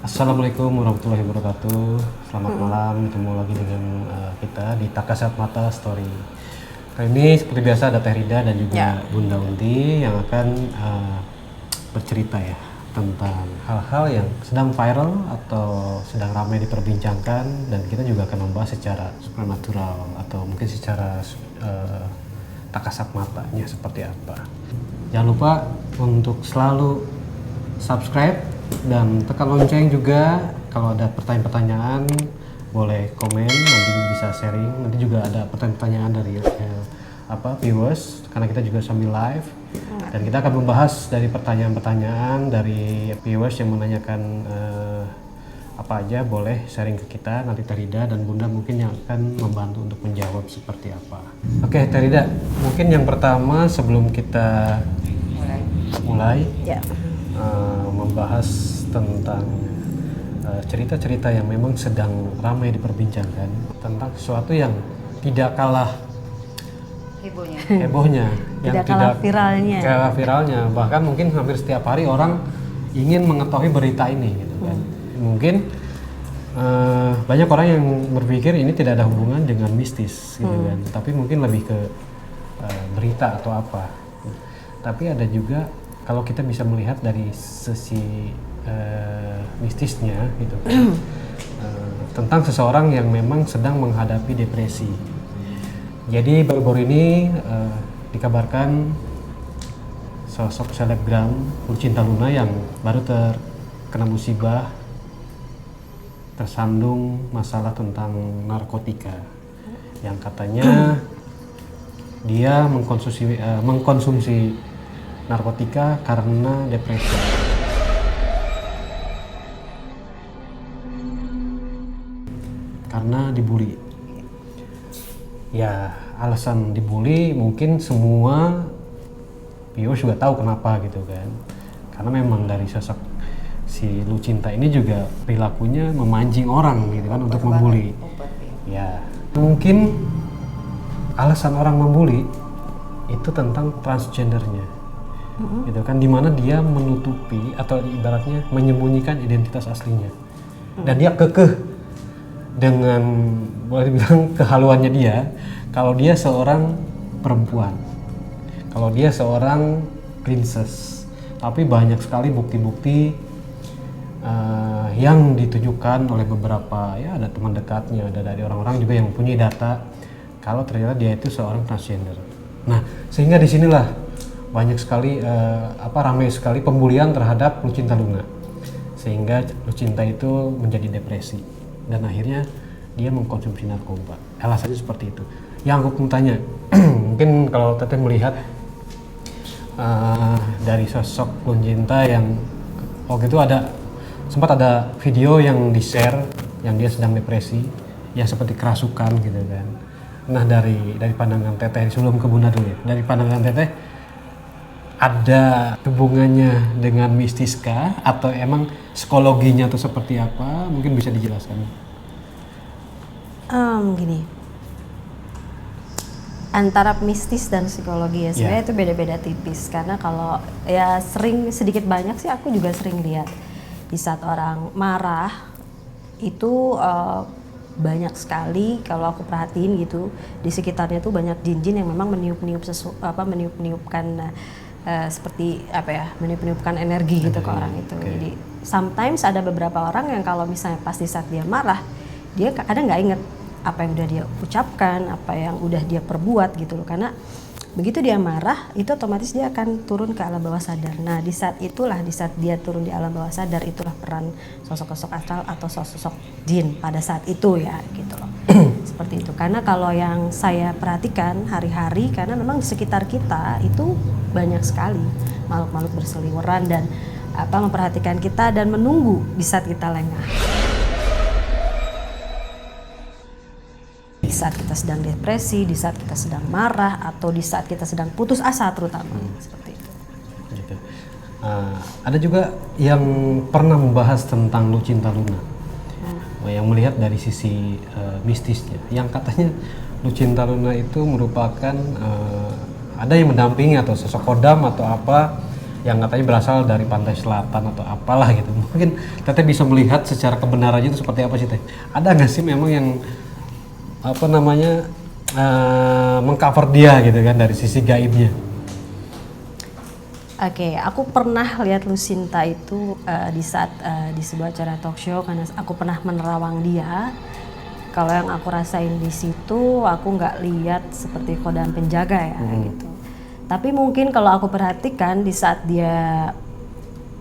Assalamualaikum warahmatullahi wabarakatuh. Selamat malam, ketemu lagi dengan kita di Tak Kasat Mata Story. Kali ini seperti biasa ada Teh Rida dan juga Bunda Unti yang akan bercerita ya tentang hal-hal yang sedang viral atau sedang ramai diperbincangkan, dan kita juga akan membahas secara supernatural atau mungkin secara tak kasat matanya seperti apa. Jangan lupa untuk selalu subscribe dan tekan lonceng juga. Kalau ada pertanyaan-pertanyaan boleh komen, nanti bisa sharing. Nanti juga ada pertanyaan-pertanyaan dari viewers, karena kita juga sambil live. Dan kita akan membahas dari pertanyaan-pertanyaan dari viewers yang menanyakan apa aja, boleh sharing ke kita. Nanti Terida dan Bunda mungkin yang akan membantu untuk menjawab seperti apa. Oke, Terida, mungkin yang pertama sebelum kita mulai membahas tentang cerita-cerita yang memang sedang ramai diperbincangkan tentang sesuatu yang tidak kalah hebohnya, yang tidak kalah viralnya, bahkan mungkin hampir setiap hari orang ingin mengetahui berita ini gitu kan. Mungkin banyak orang yang berpikir ini tidak ada hubungan dengan mistis gitu kan, tapi mungkin lebih ke berita atau apa. Tapi ada juga kalau kita bisa melihat dari sisi mistisnya gitu kan, tentang seseorang yang memang sedang menghadapi depresi. Jadi baru-baru ini dikabarkan sosok selebgram Lucinta Luna yang baru terkena musibah, tersandung masalah tentang narkotika, yang katanya dia mengkonsumsi narkotika karena depresi. Karena dibully. Ya, alasan dibully mungkin semua viewers juga tahu kenapa gitu kan. Karena memang dari sosok si Lucinta ini juga perilakunya memancing orang gitu kan untuk membuli. Ya, mungkin alasan orang membuli itu tentang transgendernya. Gitu kan, dimana dia menutupi atau ibaratnya menyembunyikan identitas aslinya. Dan dia kekeh dengan, boleh dibilang kehaluannya dia, kalau dia seorang perempuan, kalau dia seorang princess. Tapi banyak sekali bukti-bukti yang ditujukan oleh beberapa, ya ada teman dekatnya, ada dari orang-orang juga yang mempunyai data kalau ternyata dia itu seorang transgender. Nah, sehingga disinilah banyak sekali ramai sekali pembulian terhadap Lucinta Luna, sehingga Lucinta itu menjadi depresi dan akhirnya dia mengkonsumsi narkoba. Alasannya seperti itu. Yang aku mau tanya, mungkin kalau Teteh melihat dari sosok Lucinta yang waktu itu sempat ada video yang di-share yang dia sedang depresi, yang seperti kerasukan gitu kan. Nah, dari pandangan Teteh, sebelum ke Bunda dulu ya, dari pandangan Teteh, ada hubungannya dengan mistiskah atau emang psikologinya atau seperti apa? Mungkin bisa dijelaskan. Gini, antara mistis dan psikologi ya sebenarnya itu beda-beda tipis. Karena kalau ya sedikit banyak sih aku juga sering lihat di saat orang marah itu banyak sekali, kalau aku perhatiin gitu, di sekitarnya tuh banyak jin-jin yang memang meniup-niupkan seperti meniup-niupkan energi gitu ke orang itu. Jadi sometimes ada beberapa orang yang kalau misalnya pas di saat dia marah, dia kadang nggak inget apa yang udah dia ucapkan, apa yang udah dia perbuat gitu loh. Karena begitu dia marah, itu otomatis dia akan turun ke alam bawah sadar. Nah, di saat dia turun di alam bawah sadar, itulah peran sosok-sosok astral atau sosok jin pada saat itu ya gitu loh. Seperti itu. Karena kalau yang saya perhatikan hari-hari, karena memang di sekitar kita itu banyak sekali makhluk-makhluk berseliweran dan memperhatikan kita dan menunggu di saat kita lengah. Di saat kita sedang depresi, di saat kita sedang marah, atau di saat kita sedang putus asa terutama, seperti itu. Gitu. Ada juga yang pernah membahas tentang Lucinta Luna, yang melihat dari sisi mistisnya, yang katanya Lucinta Luna itu merupakan ada yang mendampingi atau sosok kodam atau apa yang katanya berasal dari pantai selatan atau apalah gitu. Mungkin Teteh bisa melihat secara kebenarannya itu seperti apa sih Teh? Ada nggak sih memang yang apa namanya mengcover dia gitu kan dari sisi gaibnya? Oke, aku pernah lihat Lucinta itu di saat di sebuah acara talk show karena aku pernah menerawang dia. Kalau yang aku rasain di situ, aku nggak lihat seperti kodam penjaga ya gitu. Tapi mungkin kalau aku perhatikan di saat dia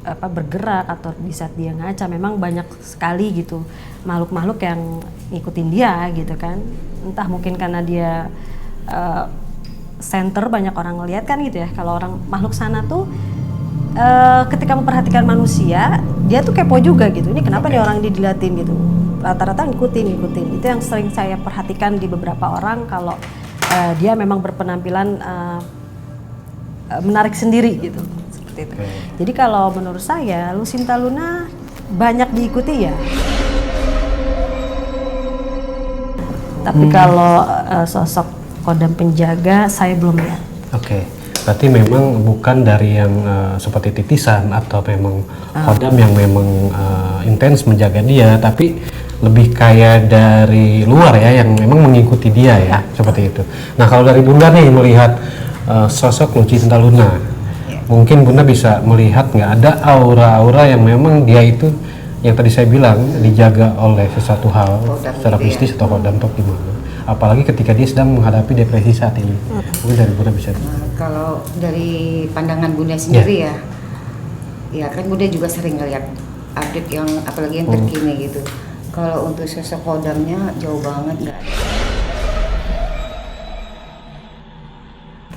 bergerak atau di saat dia ngaca, memang banyak sekali gitu makhluk-makhluk yang ngikutin dia gitu kan. Entah mungkin karena dia center banyak orang ngeliat kan gitu ya. Kalau orang makhluk sana tuh ketika memperhatikan manusia, dia tuh kepo juga gitu. Ini kenapa nih orang diliatin gitu. Rata-rata ngikutin. Itu yang sering saya perhatikan di beberapa orang kalau dia memang berpenampilan menarik sendiri gitu. Seperti itu. Jadi kalau menurut saya Lucinta Luna banyak diikuti ya. Tapi kalau sosok kodam penjaga saya belum lihat. Oke. Berarti memang bukan dari yang seperti titisan atau memang kodam yang memang intens menjaga dia, tapi lebih kayak dari luar ya yang memang mengikuti dia ya, seperti itu. Nah kalau dari Bunda nih melihat sosok Lucinta Luna, mungkin Bunda bisa melihat nggak ada aura-aura yang memang dia itu yang tadi saya bilang dijaga oleh sesuatu hal secara mistis atau kodam atau gimana? Apalagi ketika dia sedang menghadapi depresi saat ini. Mungkin dari Bunda bisa. Kalau dari pandangan Bunda sendiri ya kan Bunda juga sering ngeliat update yang apalagi yang terkini gitu. Kalau untuk sosok kodamnya jauh banget nggak.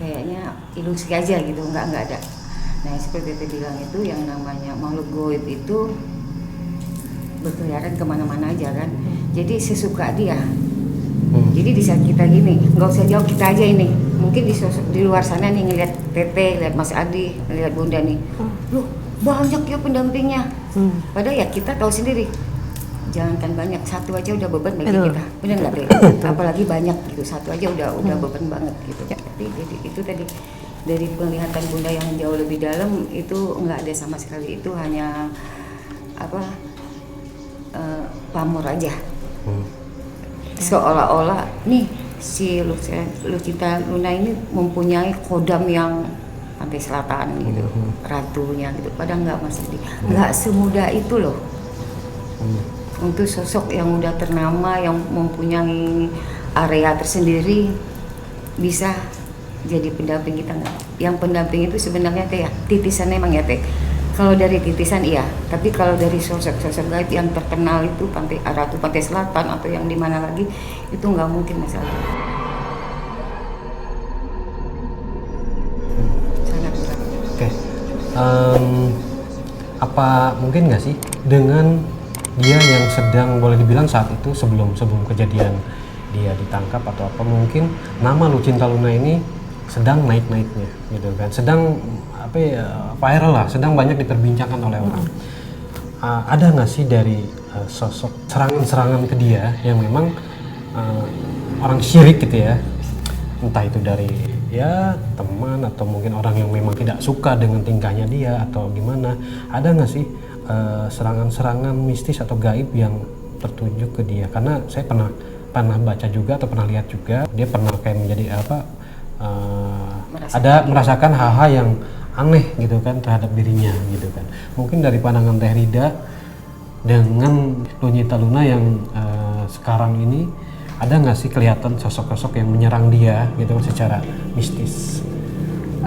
Kayaknya ilusi aja gitu, nggak ada. Nah seperti itu bilang itu yang namanya makhluk goib itu berkeliaran kemana-mana aja kan. Jadi sesuka dia. Jadi di saat kita gini, nggak usah jauh kita aja ini. Mungkin di luar sana nih ngeliat Tete, lihat Mas Adi, lihat Bunda nih. Loh banyak ya pendampingnya. Padahal ya kita tahu sendiri. Jangankan banyak, satu aja udah beban bagi kita. Benar nggak Teh? Apalagi banyak gitu, satu aja udah beban banget gitu. Tapi itu tadi dari penglihatan Bunda yang jauh lebih dalam itu nggak ada sama sekali. Itu hanya pamor aja. Seolah-olah nih si Lucinta Luna ini mempunyai kodam yang pantai selatan gitu, ratunya gitu. Padahal nggak Mas Adi, nggak semudah itu loh. Untuk sosok yang udah ternama, yang mempunyai area tersendiri bisa jadi pendamping kita nggak? Yang pendamping itu sebenarnya Teh ya, titisan emang ya Teh. Kalau dari titisan iya, tapi kalau dari sosok-sosok gaib yang terkenal itu Ratu Pantai Selatan atau yang di mana lagi itu nggak mungkin masalah. Sangat berat. Oke. Apa mungkin nggak sih dengan dia yang sedang boleh dibilang saat itu sebelum kejadian dia ditangkap atau apa, mungkin nama Lucinta Luna ini sedang naik-naiknya gitu kan, sedang viral lah, sedang banyak diperbincangkan oleh orang. Ada nggak sih dari sosok serangan-serangan ke dia yang memang orang syirik gitu ya, entah itu dari ya teman atau mungkin orang yang memang tidak suka dengan tingkahnya dia atau gimana, ada nggak sih serangan-serangan mistis atau gaib yang tertuju ke dia? Karena saya pernah baca juga atau pernah lihat juga dia pernah kayak menjadi merasakan hal-hal yang aneh gitu kan terhadap dirinya gitu kan. Mungkin dari pandangan Teh Rida dengan Lucinta Luna yang sekarang ini, ada nggak sih kelihatan sosok-sosok yang menyerang dia gitu kan secara mistis?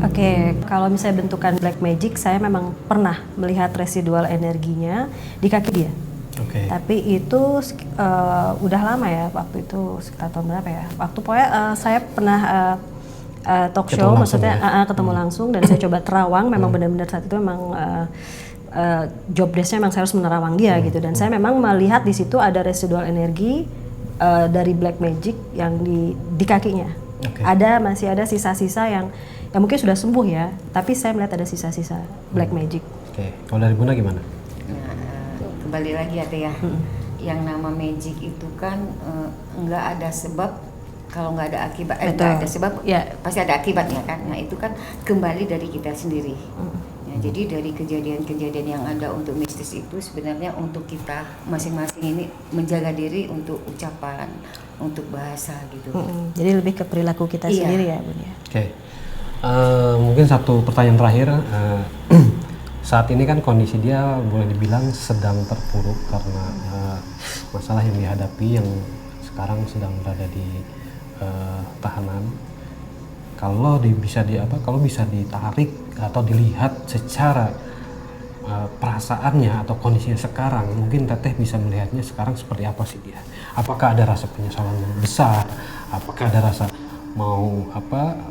Oke, kalau misalnya bentukan black magic, saya memang pernah melihat residual energinya di kaki dia. Oke. Tapi itu udah lama ya, waktu itu sekitar tahun berapa ya? Waktu pokoknya saya pernah talk show, maksudnya ketemu langsung, dan saya coba terawang. Memang benar-benar saat itu memang job desk-nya memang saya harus menerawang dia gitu. Dan saya memang melihat di situ ada residual energi dari black magic yang di kakinya. Okay. Masih ada sisa-sisa yang mungkin sudah sembuh ya, tapi saya melihat ada sisa-sisa black magic. Oke, kalau dari Bunda gimana? Nah, kembali lagi ya Teh ya, yang nama magic itu kan nggak ada sebab, kalau nggak ada akibat, nggak ada sebab, ya pasti ada akibatnya kan. Nah itu kan kembali dari kita sendiri. Ya, Jadi dari kejadian-kejadian yang ada untuk mistis itu sebenarnya untuk kita masing-masing ini menjaga diri untuk ucapan, untuk bahasa gitu. Jadi lebih ke perilaku kita sendiri ya Bun ya. Oke. Mungkin satu pertanyaan terakhir. Saat ini kan kondisi dia boleh dibilang sedang terpuruk karena masalah yang dihadapi yang sekarang sedang berada di tahanan. Kalau kalau bisa ditarik atau dilihat secara perasaannya atau kondisinya sekarang, mungkin Teteh bisa melihatnya sekarang seperti apa sih dia? Apakah ada rasa penyesalan yang besar? Apakah ada rasa mau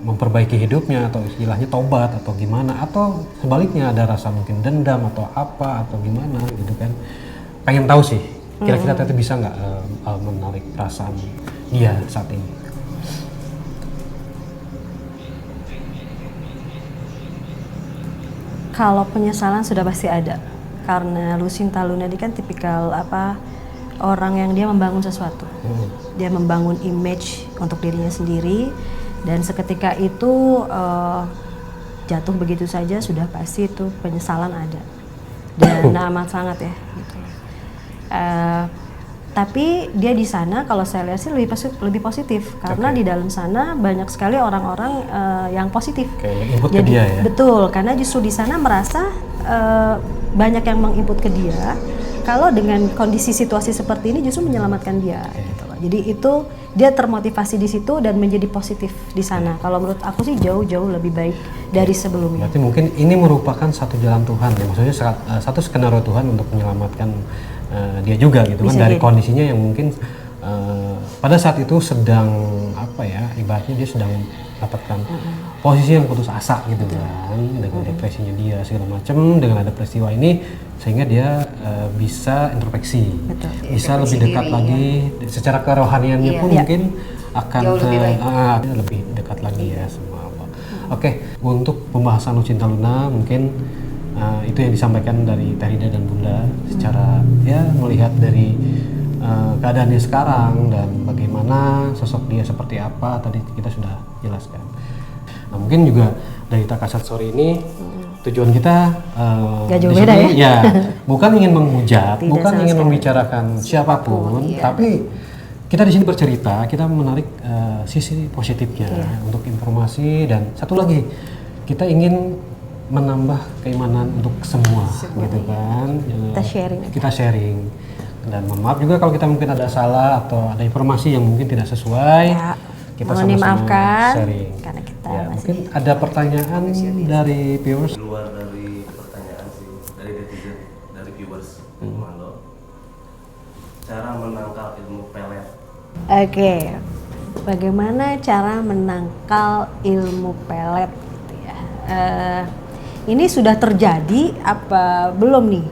memperbaiki hidupnya atau istilahnya tobat atau gimana, atau sebaliknya ada rasa mungkin dendam atau apa atau gimana gitu kan? Pengen tahu sih kira-kira Teteh bisa nggak menarik perasaan dia saat ini? Kalau penyesalan sudah pasti ada, karena Lucinta Luna ini kan tipikal orang yang dia membangun sesuatu. Dia membangun image untuk dirinya sendiri, dan seketika itu jatuh begitu saja sudah pasti itu penyesalan ada, dan amat sangat ya gitu. Tapi dia di sana kalau saya lihat sih lebih positif karena di dalam sana banyak sekali orang-orang yang positif. Kayak input ke dia ya. Betul, karena justru di sana merasa banyak yang menginput ke dia. Kalau dengan kondisi situasi seperti ini justru menyelamatkan dia gitu loh. Jadi itu dia termotivasi di situ dan menjadi positif di sana. Kalau menurut aku sih jauh-jauh lebih baik dari sebelumnya. Berarti mungkin ini merupakan satu jalan Tuhan ya, maksudnya satu skenario Tuhan untuk menyelamatkan dia juga gitu kan, dari kondisinya yang mungkin pada saat itu sedang ibaratnya dia sedang mendapatkan posisi yang putus asa gitu kan, dengan depresinya dia segala macam, dengan ada peristiwa ini sehingga dia bisa introspeksi, bisa lebih dekat lagi secara kerohaniannya pun mungkin akan lebih dekat lagi ya sama Allah. Oke, untuk pembahasan Lucinta Luna mungkin itu yang disampaikan dari Teh Rida dan Bunda secara melihat dari keadaannya sekarang dan bagaimana sosok dia seperti apa tadi kita sudah jelaskan. Nah, mungkin juga dari Takasat Sore ini tujuan kita gak jauh beda ya. Bukan ingin menghujat, bukan ingin membicarakan siapapun, tapi kita di sini bercerita, kita menarik sisi positifnya untuk informasi, dan satu lagi kita ingin menambah keimanan untuk semua gitu kan. Kita sharing. Dan mohon maaf juga kalau kita mungkin ada salah atau ada informasi yang mungkin tidak sesuai. Kita sama-sama sharing. Karena kita mungkin ada pertanyaan dari viewers. Luar dari pertanyaan sih, dari netizen, dari viewers. Cara menangkal ilmu pelet. Oke. Bagaimana cara menangkal ilmu pelet gitu ya? Ini sudah terjadi apa belum nih?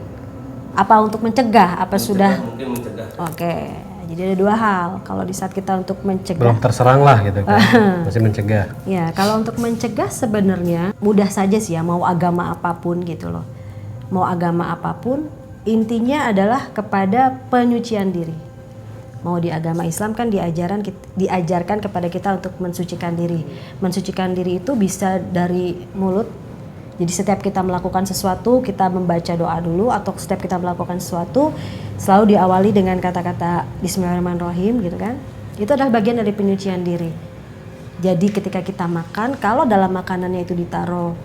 Apa untuk mencegah? Apa sudah? Mungkin mencegah. Oke, jadi ada dua hal. Kalau di saat kita untuk mencegah, belum terserang lah gitu kan, masih mencegah. Ya, kalau untuk mencegah sebenarnya mudah saja sih ya, mau agama apapun gitu loh. Mau agama apapun, intinya adalah kepada penyucian diri. Mau di agama Islam kan diajarkan kepada kita untuk mensucikan diri. Mensucikan diri itu bisa dari mulut. Jadi setiap kita melakukan sesuatu, kita membaca doa dulu, atau setiap kita melakukan sesuatu selalu diawali dengan kata-kata Bismillahirrahmanirrahim gitu kan. Itu adalah bagian dari penyucian diri. Jadi ketika kita makan, kalau dalam makanannya itu ditaruh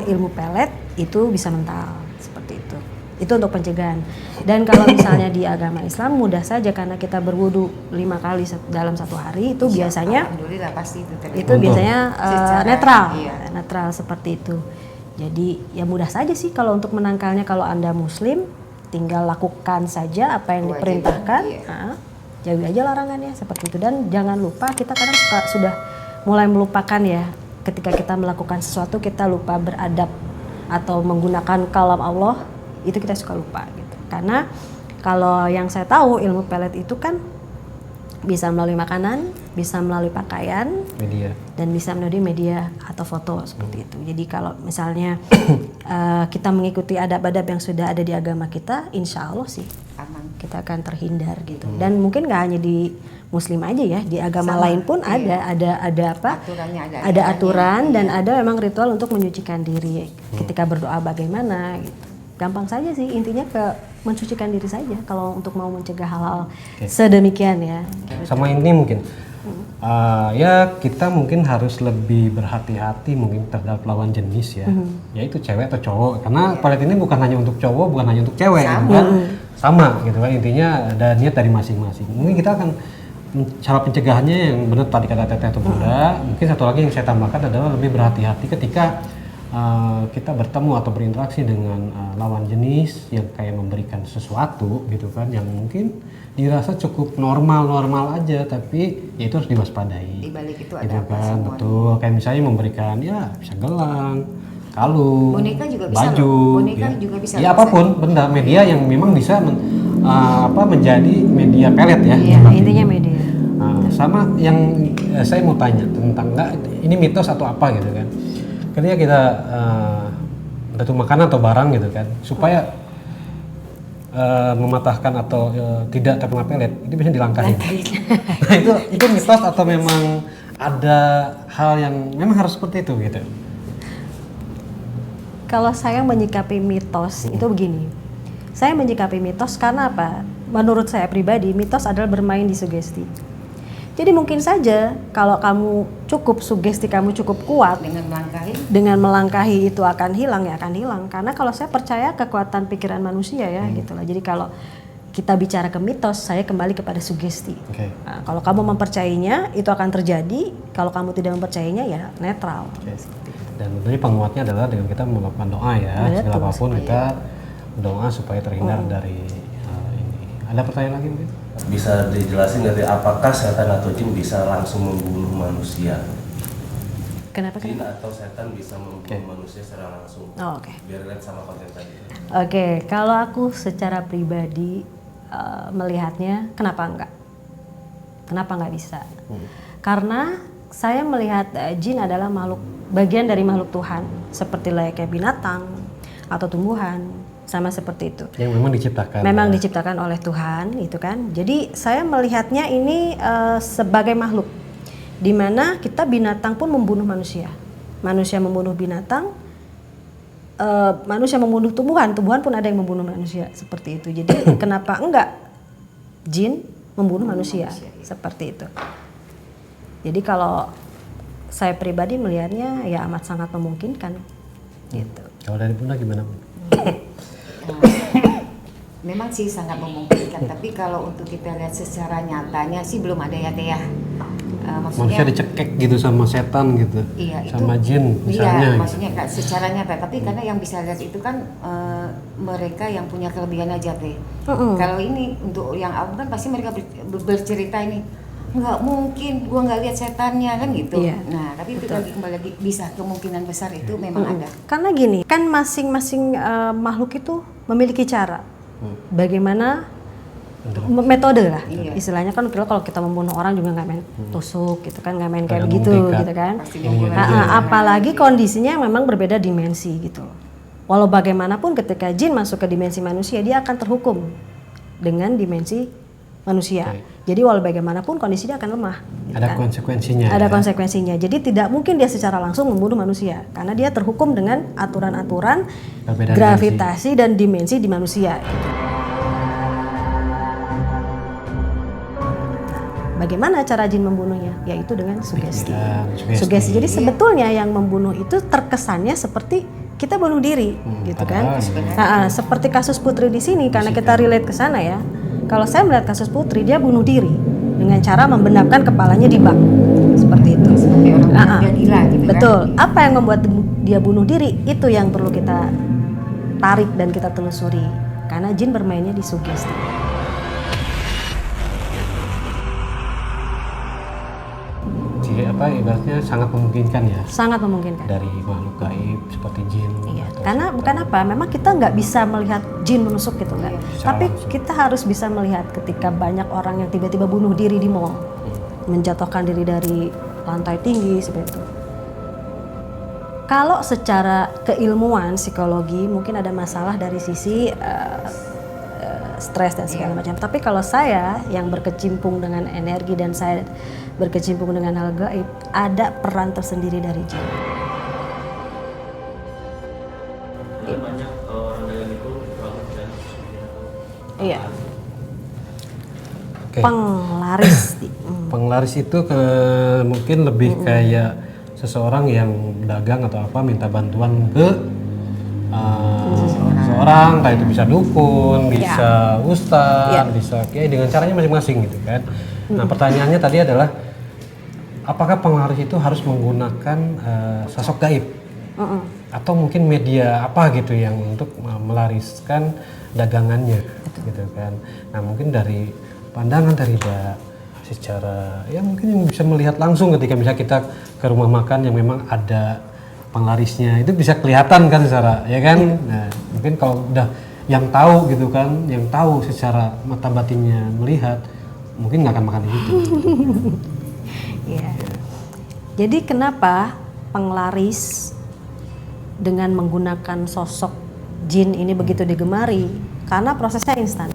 ilmu pelet, itu bisa mental seperti itu. Itu untuk pencegahan. Dan kalau misalnya di agama Islam mudah saja, karena kita berwudu 5 kali dalam satu hari, itu biasanya pasti itu biasanya netral seperti itu. Jadi ya mudah saja sih kalau untuk menangkalnya. Kalau Anda Muslim, tinggal lakukan saja apa yang diperintahkan, jauhi aja larangannya seperti itu. Dan jangan lupa, kita kadang sudah mulai melupakan ya, ketika kita melakukan sesuatu kita lupa beradab atau menggunakan kalam Allah, itu kita suka lupa gitu. Karena kalau yang saya tahu, ilmu pelet itu kan bisa melalui makanan, bisa melalui pakaian, Media. dan bisa melalui media atau foto seperti itu. Jadi kalau misalnya kita mengikuti adab-adab yang sudah ada di agama kita, insya Allah sih Aman. kita akan terhindar gitu. Dan mungkin nggak hanya di Muslim aja ya, di agama Sama, lain pun iya. ada apa? Aturannya Ada aturannya, aturan dan iya. ada memang ritual untuk menyucikan diri. Ketika berdoa bagaimana gitu. Gampang saja sih, intinya ke mensucikan diri saja kalau untuk mau mencegah hal-hal sedemikian ya. Sama ini mungkin ya kita mungkin harus lebih berhati-hati mungkin terhadap lawan jenis ya, yaitu cewek atau cowok, karena pelet ini bukan hanya untuk cowok, bukan hanya untuk cewek, gitu kan, sama gitu kan, intinya ada niat dari masing-masing. Mungkin kita akan cara pencegahannya yang benar tadi kata Teteh atau Bunda. Mungkin satu lagi yang saya tambahkan adalah lebih berhati-hati ketika kita bertemu atau berinteraksi dengan lawan jenis yang kayak memberikan sesuatu gitu kan, yang mungkin dirasa cukup normal aja, tapi ya itu harus diwaspadai. Di balik itu ada Gitu apa kan, semuanya. betul. Kayak misalnya memberikan ya bisa gelang, kalung, Boneka juga bisa baju, loh. Boneka ya. juga bisa Ya loh, apapun benda media yang memang bisa menjadi media pelet ya. Iya, seperti intinya itu. media. Nah, sama yang saya mau tanya tentang ini mitos atau apa gitu kan. Ketika kita bentuk makanan atau barang gitu kan, supaya mematahkan atau tidak terkena pelet, itu bisa dilangkahin. Nah, itu mitos atau memang ada hal yang memang harus seperti itu gitu? Kalau saya menyikapi mitos itu begini. Saya menyikapi mitos karena apa? Menurut saya pribadi, mitos adalah bermain di sugesti. Jadi mungkin saja kalau kamu sugesti kamu cukup kuat, dengan melangkahi itu akan hilang, ya akan hilang. Karena kalau saya percaya kekuatan pikiran manusia ya gitulah. Jadi kalau kita bicara ke mitos, saya kembali kepada sugesti. Okay. Nah, kalau kamu mempercayainya itu akan terjadi, kalau kamu tidak mempercayainya ya netral. Okay. Dan tentunya penguatnya adalah dengan kita melakukan doa ya. Betul, Segala apapun supaya- kita doa supaya terhindar dari ini. Ada pertanyaan lagi mungkin? Bisa dijelasin nggak sih, apakah setan atau jin bisa langsung membunuh manusia? Kenapa? Jin atau setan bisa membunuh manusia secara langsung? Oh, oke. Biar lihat sama konten tadi. Oke, kalau aku secara pribadi melihatnya, kenapa enggak? Kenapa enggak bisa? Karena saya melihat jin adalah bagian dari makhluk Tuhan, seperti layaknya binatang atau tumbuhan, sama seperti itu. Yang memang diciptakan. Memang diciptakan oleh Tuhan, itu kan. Jadi saya melihatnya ini sebagai makhluk, di mana kita binatang pun membunuh manusia, manusia membunuh binatang. Manusia membunuh tumbuhan pun ada yang membunuh manusia, seperti itu. Jadi kenapa enggak jin membunuh manusia, seperti itu. Jadi kalau saya pribadi melihatnya ya amat sangat memungkinkan gitu. Kalau dari Bunda gimana? Memang sih sangat memungkinkan, tapi kalau untuk kita lihat secara nyatanya sih belum ada ya Teh ya. Manusia dicekek gitu sama setan gitu, iya, sama itu, jin misalnya. iya, gitu. maksudnya secara nyata. Tapi karena yang bisa lihat itu kan mereka yang punya kelebihan aja Teh. Kalau ini untuk yang awam kan pasti mereka bercerita ini, nggak mungkin, gua nggak lihat setannya kan gitu. Iya. Nah, tapi itu lagi kembali lagi bisa kemungkinan besar itu memang ada. Karena gini, kan masing-masing makhluk itu memiliki cara. Bagaimana metode lah, Iya. istilahnya kan kalau kita membunuh orang juga nggak main tusuk gitu kan, nggak main kayak Tergantung begitu tingkat. gitu kan. Pasti dimulai Nah, dari apalagi kondisinya memang berbeda dimensi gitu. Walau bagaimanapun ketika jin masuk ke dimensi manusia, dia akan terhukum dengan dimensi manusia. Jadi walau bagaimanapun kondisinya akan lemah. Gitu Ada kan. konsekuensinya. Ada ya. konsekuensinya. Jadi tidak mungkin dia secara langsung membunuh manusia karena dia terhukum dengan aturan-aturan Perbedaan gravitasi dan dimensi di manusia. Bagaimana cara jin membunuhnya? Yaitu dengan sugesti. Pikiran, Sugesti. Jadi sebetulnya yang membunuh itu terkesannya seperti kita bunuh diri, gitu kan? padahal Seperti kasus Putri di sini, karena kita relate ke sana ya. Kalau saya melihat kasus Putri, dia bunuh diri dengan cara membenamkan kepalanya di bak, seperti itu. Seperti orang dia gila gitu Betul. kan. Apa yang membuat dia bunuh diri? Itu yang perlu kita tarik dan kita telusuri. Karena jin bermainnya di sugesti. Ibaratnya sangat memungkinkan ya, Sangat memungkinkan. dari makhluk gaib seperti jin. Iya, atau karena setan. bukan apa, memang kita nggak bisa melihat jin menusuk gitu kan. Secara Tapi langsung. kita harus bisa melihat ketika banyak orang yang tiba-tiba bunuh diri di mall. menjatuhkan diri dari lantai tinggi seperti itu. Kalau secara keilmuan psikologi mungkin ada masalah dari sisi stres dan segala macam. Tapi kalau saya yang berkecimpung dengan energi dan saya berkecimpung dengan hal gaib, ada peran tersendiri dari jin. Banyak orang dagang itu melakukan Iya. Oke. Penglaris. Penglaris itu mungkin lebih kayak seseorang yang dagang atau apa minta bantuan ke seseorang, entah itu bisa dukun, bisa ustadz, bisa kayak dengan caranya masing-masing gitu kan. Nah pertanyaannya tadi adalah apakah penglaris itu harus menggunakan sosok gaib atau mungkin media apa gitu yang untuk melariskan dagangannya gitu kan. Nah mungkin dari pandangan dari secara ya mungkin yang bisa melihat langsung ketika misalnya kita ke rumah makan yang memang ada penglarisnya itu bisa kelihatan kan secara ya kan. Nah mungkin kalau udah yang tahu gitu kan, yang tahu secara mata batinnya melihat mungkin nggak akan makan di situ. Ya. Jadi kenapa penglaris dengan menggunakan sosok jin ini begitu digemari? Karena prosesnya instan.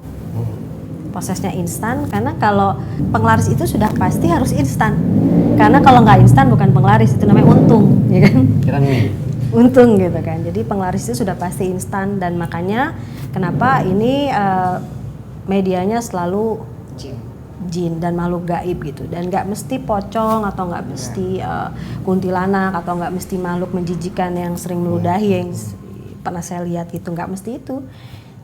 Prosesnya instan karena kalau penglaris itu sudah pasti harus instan. Karena kalau nggak instan bukan penglaris, itu namanya untung, ya kan? Kira nih. Untung gitu kan. Jadi penglaris itu sudah pasti instan dan makanya kenapa ini medianya selalu jin dan makhluk gaib gitu, dan nggak mesti pocong atau nggak mesti kuntilanak atau nggak mesti makhluk menjijikan yang sering meludahi yang pernah saya lihat gitu, nggak mesti itu.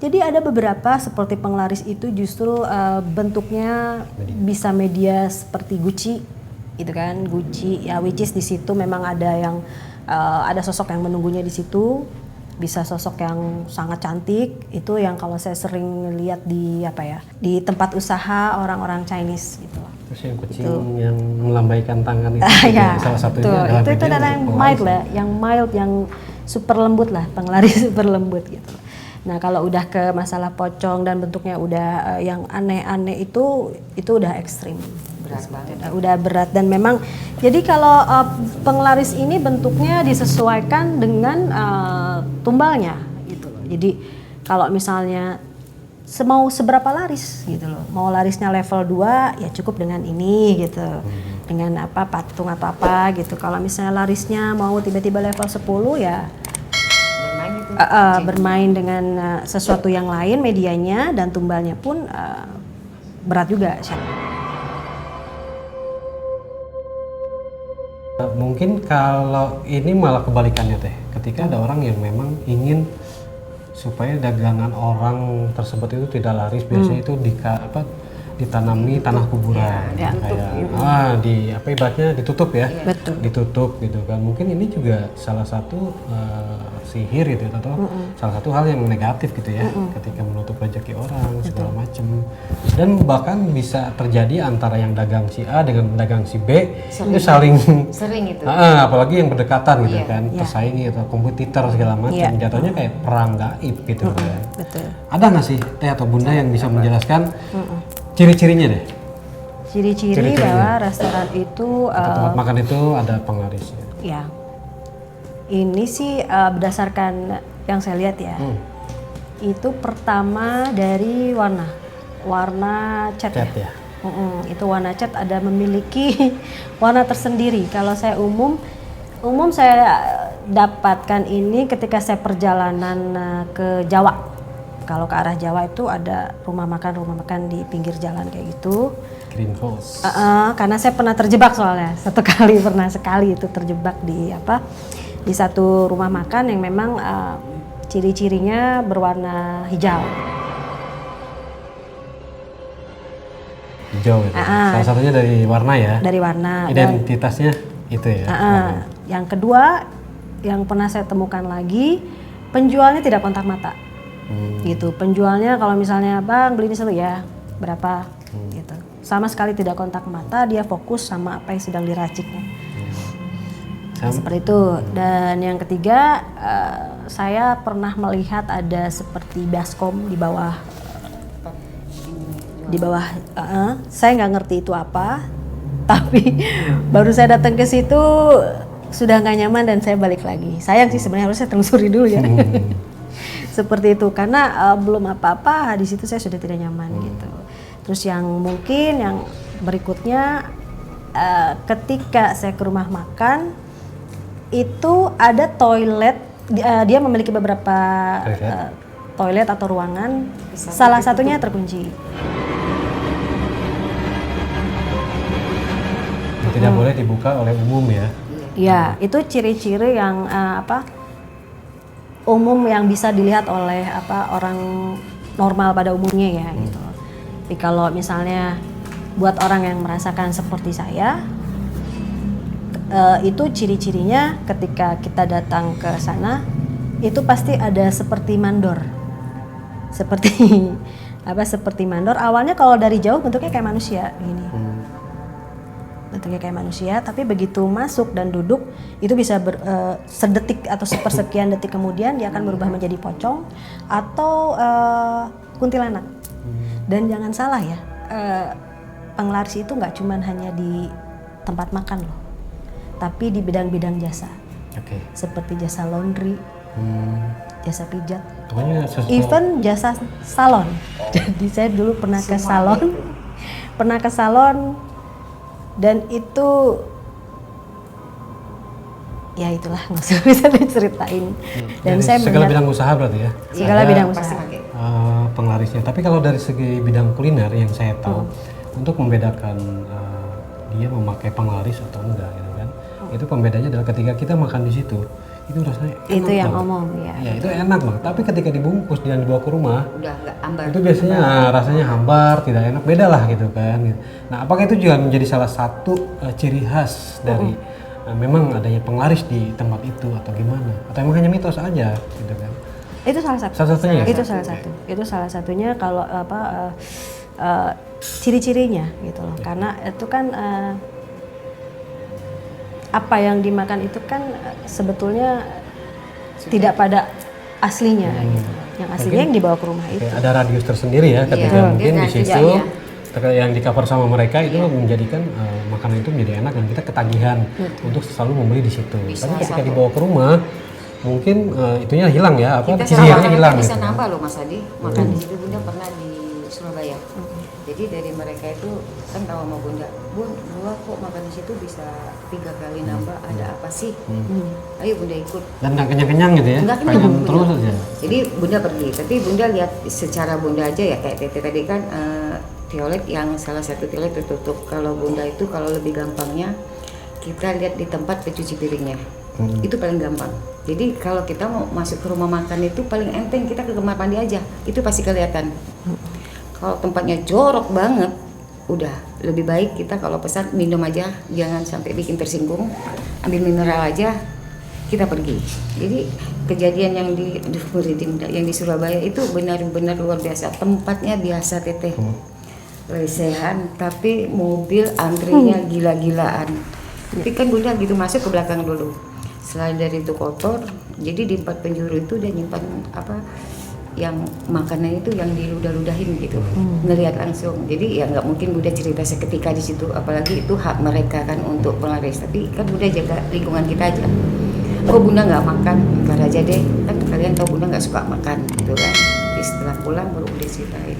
Jadi ada beberapa seperti penglaris itu justru bentuknya bisa media seperti Gucci gitu kan, Gucci ya, which is di situ memang ada yang ada sosok yang menunggunya di situ, bisa sosok yang sangat cantik, itu yang kalau saya sering lihat di di tempat usaha orang-orang Chinese gitu. Terus yang kucing yang melambaikan tangan itu ya, salah satunya adalah itu adalah yang mild lah, yang super lembut lah, penglaris super lembut gitu. Nah kalau udah ke masalah pocong dan bentuknya udah yang aneh-aneh itu udah ekstrim. Berat banget. Udah berat dan memang jadi kalau penglaris ini bentuknya disesuaikan dengan tumbalnya gitu loh. Jadi kalau misalnya mau seberapa laris gitu loh. Mau larisnya level 2 ya cukup dengan ini gitu. Dengan patung atau apa gitu. Kalau misalnya larisnya mau tiba-tiba level 10 ya bermain dengan sesuatu yang lain medianya dan tumbalnya pun berat juga. Mungkin kalau ini malah kebalikannya teh, ketika ada orang yang memang ingin supaya dagangan orang tersebut itu tidak laris, biasanya itu ditanami tanah kuburan, kayak ibaratnya ditutup ya, ditutup gitu kan. Mungkin ini juga salah satu sihir gitu atau salah satu hal yang negatif gitu ya, ketika menutup rezeki orang segala macam. Dan bahkan bisa terjadi antara yang dagang si A dengan dagang si B itu saling sering itu. Apalagi yang berdekatan gitu kan, tersaingi atau kompetitor segala macam. Jatuhnya kayak perang gaib gitu kan. Betul. Ada nggak sih teh atau bunda yang bisa menjelaskan ciri-cirinya deh? Ciri-ciri bahwa restoran itu tempat makan itu ada penglarisnya. Ya, ini sih berdasarkan yang saya lihat ya. Itu pertama dari warna cat ya. Itu warna cat ada memiliki warna tersendiri. Kalau saya umum saya dapatkan ini ketika saya perjalanan ke Jawa. Kalau ke arah Jawa itu ada rumah makan di pinggir jalan kayak gitu. Green House. Karena saya pernah terjebak soalnya pernah sekali itu terjebak di satu rumah makan yang memang ciri-cirinya berwarna hijau. Hijau itu. Salah satunya dari warna ya. Dari warna. Identitasnya itu ya. Yang kedua yang pernah saya temukan lagi, penjualnya tidak kontak mata. Gitu, penjualnya kalau misalnya bang beli ini satu ya berapa gitu, sama sekali tidak kontak mata, dia fokus sama apa yang sedang diraciknya. Seperti itu. Dan yang ketiga saya pernah melihat ada seperti baskom di bawah saya nggak ngerti itu apa, Tapi baru saya datang ke situ sudah nggak nyaman dan saya balik lagi. Sayang sih sebenarnya, harus saya telusuri dulu ya. Seperti itu, karena belum apa-apa di situ saya sudah tidak nyaman gitu. Terus yang mungkin yang berikutnya, ketika saya ke rumah makan itu ada toilet, dia memiliki beberapa toilet atau ruangan, salah satunya terkunci. Tidak boleh dibuka oleh umum ya. Ya, itu ciri-ciri yang umum yang bisa dilihat oleh orang normal pada umumnya ya gitu. Tapi kalau misalnya buat orang yang merasakan seperti saya, itu ciri-cirinya ketika kita datang ke sana itu pasti ada seperti mandor, seperti seperti mandor. Awalnya kalau dari jauh bentuknya kayak manusia gini. Bentuknya kayak manusia, tapi begitu masuk dan duduk itu bisa sedetik atau sepersekian detik kemudian dia akan berubah menjadi pocong atau kuntilanak. Dan jangan salah ya, penglaris itu nggak cuman hanya di tempat makan loh, tapi di bidang-bidang jasa, seperti jasa laundry, jasa pijat, even jasa salon. Jadi saya dulu pernah ke salon, dan itu ya itulah nggak bisa diceritain. Dan saya segala bidang usaha berarti ya. Segala bidang usaha. Penglarisnya. Tapi kalau dari segi bidang kuliner yang saya tahu, untuk membedakan dia memakai penglaris atau enggak gitu kan, itu pembedanya adalah ketika kita makan di situ, itu rasanya enak itu yang banget. ngomong ya. Ya itu enak banget. Tapi ketika dibungkus dan dibawa ke rumah, udah nggak hambar. itu biasanya rasanya hambar, tidak enak, beda lah gitu kan. Nah, apakah itu juga menjadi salah satu ciri khas dari memang adanya penglaris di tempat itu atau gimana? Atau emang hanya mitos aja gitu kan? Itu salah satu. Salah satunya. Itu salah satu. Itu salah satunya kalau ciri-cirinya gitu loh. Karena itu kan apa yang dimakan itu kan sebetulnya tidak pada aslinya gitu. Yang aslinya yang dibawa ke rumah itu. Ada radius tersendiri ya ketika mungkin di situ yang di cover sama mereka itu menjadikan makanan itu menjadi enak dan kita ketagihan untuk selalu membeli di situ. Tapi ketika dibawa ke rumah mungkin itunya hilang ya, cirinya hilang. Bisa nambah loh Mas Adi, makan di situ. Bunda pernah di Surabaya. Jadi dari mereka itu kan tahu sama Bunda, gua kok makan di situ bisa 3 kali nambah, ada apa sih? Ayo Bunda ikut. Dan nggak kenyang-kenyang gitu ya? Nggak pengen kenyang, terus aja. Jadi Bunda pergi, tapi Bunda lihat secara Bunda aja ya, kayak Tete tadi kan toilet yang salah satu toilet tertutup. Kalau Bunda itu kalau lebih gampangnya kita lihat di tempat pencuci piringnya. Itu paling gampang. Jadi kalau kita mau masuk ke rumah makan itu paling enteng kita ke kamar mandi aja, itu pasti kelihatan. Kalau tempatnya jorok banget, udah lebih baik kita kalau pesan minum aja, jangan sampai bikin tersinggung, ambil mineral aja, kita pergi. Jadi kejadian yang di Surabaya itu benar-benar luar biasa. Tempatnya biasa Teteh, lesehan, tapi mobil antrinya gila-gilaan. Tapi kan Bunda gitu masuk ke belakang dulu. Selain dari itu kotor, jadi di 4 penjuru itu udah nyimpan yang makanan itu yang diludah-ludahin gitu, ngelihat langsung. Jadi ya nggak mungkin Bunda cerita seketika di situ, apalagi itu hak mereka kan untuk penglaris. Tapi kan Bunda jaga lingkungan kita aja. Kok Bunda nggak makan, ntar aja deh. Kan kalian tahu Bunda nggak suka makan, gitu kan. Jadi setelah pulang baru Bunda ceritain.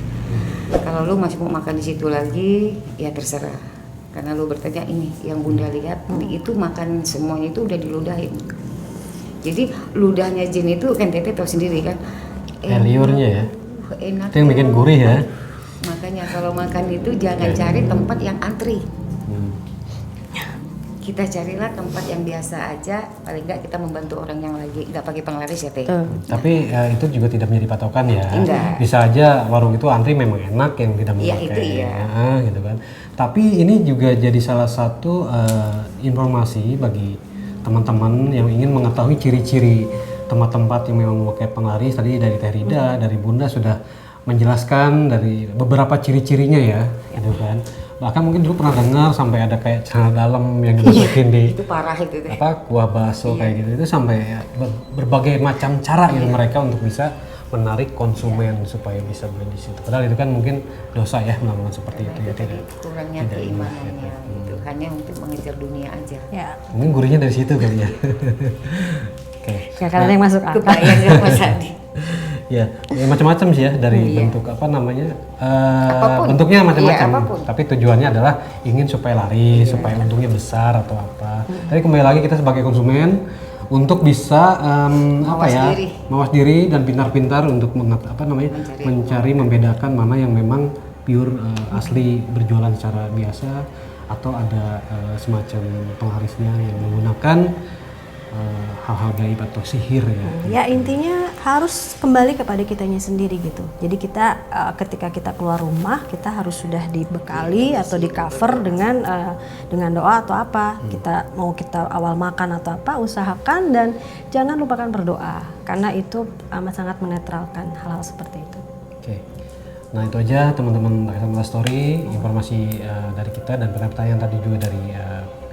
Kalau lu masih mau makan di situ lagi, ya terserah. Karena lu bertanya ini, yang Bunda lihat itu makan semuanya itu udah diludahin. Jadi ludahnya jin itu kan Teteh tahu sendiri kan. Liurnya ya, enak itu yang bikin gurih ya. Makanya kalau makan itu jangan cari tempat yang antri. Kita carilah tempat yang biasa aja, paling nggak kita membantu orang yang lagi nggak pakai penglaris ya Teh. Tapi itu juga tidak menjadi patokan ya. Enggak. Bisa aja warung itu antri memang enak yang tidak Iya, memakai. itu iya. Gitu kan. Tapi ini juga jadi salah satu informasi bagi teman-teman yang ingin mengetahui ciri-ciri tempat-tempat yang memang memakai penglaris. Tadi dari Teh Rida, dari Bunda sudah menjelaskan dari beberapa ciri-cirinya ya, gitu kan. Bahkan mungkin dulu pernah dengar sampai ada kayak celana dalam yang dimasukin di Itu parah itu Teh. kuah bakso kayak gitu. Itu sampai berbagai macam cara gitu mereka untuk bisa menarik konsumen supaya bisa beli di situ. Padahal itu kan mungkin dosa ya melakukan seperti itu ya, Tadi kurangnya tidak ini, keimanannya gitu, hanya untuk mengejar dunia aja. Ya. Mungkin gurihnya dari situ kali ya. Oke. Ya karena yang masuk akal. Kebayang nggak Mas Adi? Ya, ya macam-macam sih ya dari bentuk apa namanya, Apapun. bentuknya macam-macam. Iya, apapun. Tapi tujuannya adalah ingin supaya laris, supaya untungnya besar atau apa. Tapi kembali lagi kita sebagai konsumen untuk bisa apa ya, mawas diri dan pintar-pintar untuk mencari membedakan mana yang memang pure asli berjualan secara biasa atau ada semacam penglarisnya yang menggunakan hal-hal gaib atau sihir ya. Ya intinya harus kembali kepada kitanya sendiri gitu. Jadi kita ketika kita keluar rumah kita harus sudah dibekali atau di cover dengan doa atau apa. Kita awal makan atau apa usahakan dan jangan lupakan berdoa karena itu amat sangat menetralkan hal-hal seperti itu. Oke. Nah itu aja teman-teman Takasat Mata Story informasi dari kita dan pertanyaan tadi juga dari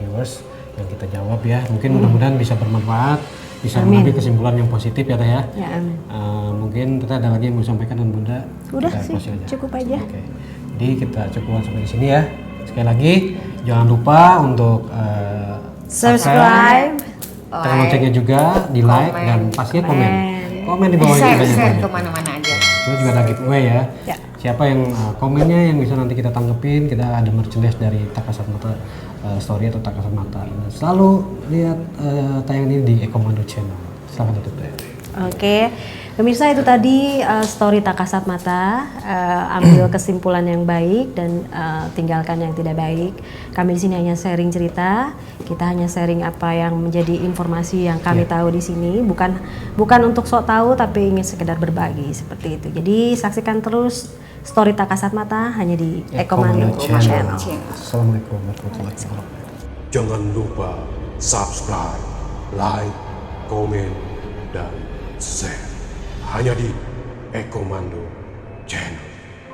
viewers yang kita jawab ya. Mungkin mudah-mudahan bisa bermanfaat, bisa mengambil kesimpulan yang positif ya Teh ya. Ya amin. Mungkin kita ada lagi yang mau sampaikan dan Bunda. Udah Kita sih, close aja. cukup aja. Oke. Jadi kita cukupkan sampai di sini ya. Sekali lagi jangan lupa untuk Subscribe, tekan loncengnya juga, di like dan pastinya komen. Komen di bawah ini Share kemana-mana aja. Itu juga ada giveaway ya. Ya. Siapa yang komennya yang bisa nanti kita tanggepin, kita ada merchandise dari Takasat Mata Story atau Takasat Mata. Selalu lihat tayangan ini di Ekomando Channel. Selamat tutup deh. Oke, pemirsa itu tadi story Takasat Mata. Ambil kesimpulan yang baik dan tinggalkan yang tidak baik. Kami di sini hanya sharing cerita. Kita hanya sharing apa yang menjadi informasi yang kami tahu di sini. Bukan untuk sok tahu, tapi ingin sekedar berbagi seperti itu. Jadi saksikan terus story Takasat Mata hanya di Ekomando Channel. Assalamualaikum warahmatullahi wabarakatuh. Jangan lupa subscribe, like, komen, dan share. Hanya di Ekomando Channel.